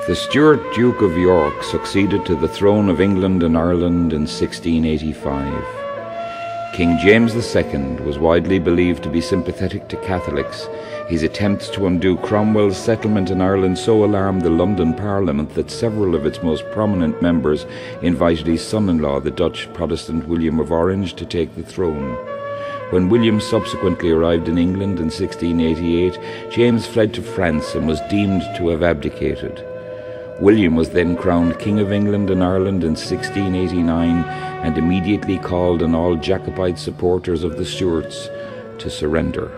The Stuart Duke of York succeeded to the throne of England and Ireland in 1685. King James II was widely believed to be sympathetic to Catholics. His attempts to undo Cromwell's settlement in Ireland so alarmed the London Parliament that several of its most prominent members invited his son-in-law, the Dutch Protestant William of Orange, to take the throne. When William subsequently arrived in England in 1688, James fled to France and was deemed to have abdicated. William was then crowned King of England and Ireland in 1689 and immediately called on all Jacobite supporters of the Stuarts to surrender.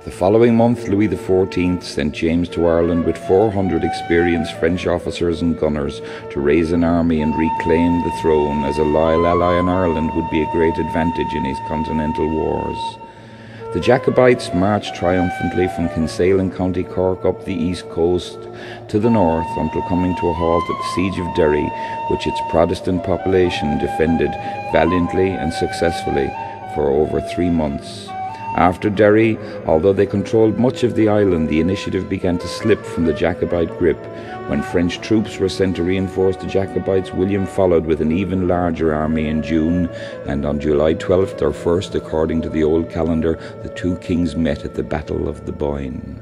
The following month, Louis XIV sent James to Ireland with 400 experienced French officers and gunners to raise an army and reclaim the throne, as a loyal ally in Ireland would be a great advantage in his continental wars. The Jacobites marched triumphantly from Kinsale in County Cork up the east coast to the north until coming to a halt at the siege of Derry, which its Protestant population defended valiantly and successfully for over 3 months. After Derry, although they controlled much of the island, the initiative began to slip from the Jacobite grip. When French troops were sent to reinforce the Jacobites, William followed with an even larger army in June, and on July 12th or 1st, according to the old calendar, the two kings met at the Battle of the Boyne.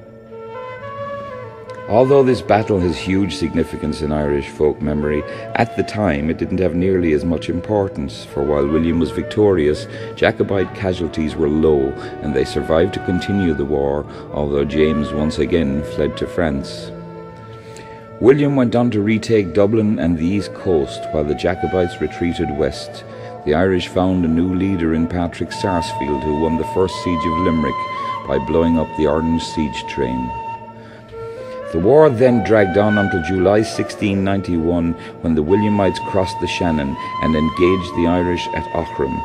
Although this battle has huge significance in Irish folk memory, at the time it didn't have nearly as much importance, for while William was victorious, Jacobite casualties were low and they survived to continue the war, although James once again fled to France. William went on to retake Dublin and the east coast while the Jacobites retreated west. The Irish found a new leader in Patrick Sarsfield, who won the first siege of Limerick by blowing up the orange siege train. The war then dragged on until July 1691, when the Williamites crossed the Shannon and engaged the Irish at Aughrim.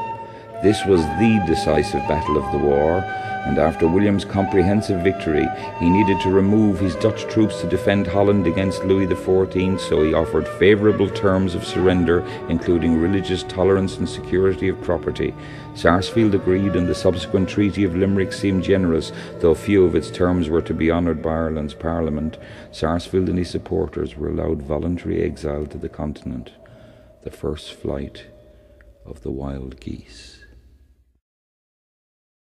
This was the decisive battle of the war, and after William's comprehensive victory, he needed to remove his Dutch troops to defend Holland against Louis XIV, so he offered favourable terms of surrender, including religious tolerance and security of property. Sarsfield agreed, and the subsequent Treaty of Limerick seemed generous, though few of its terms were to be honoured by Ireland's Parliament. Sarsfield and his supporters were allowed voluntary exile to the continent, the first flight of the wild geese.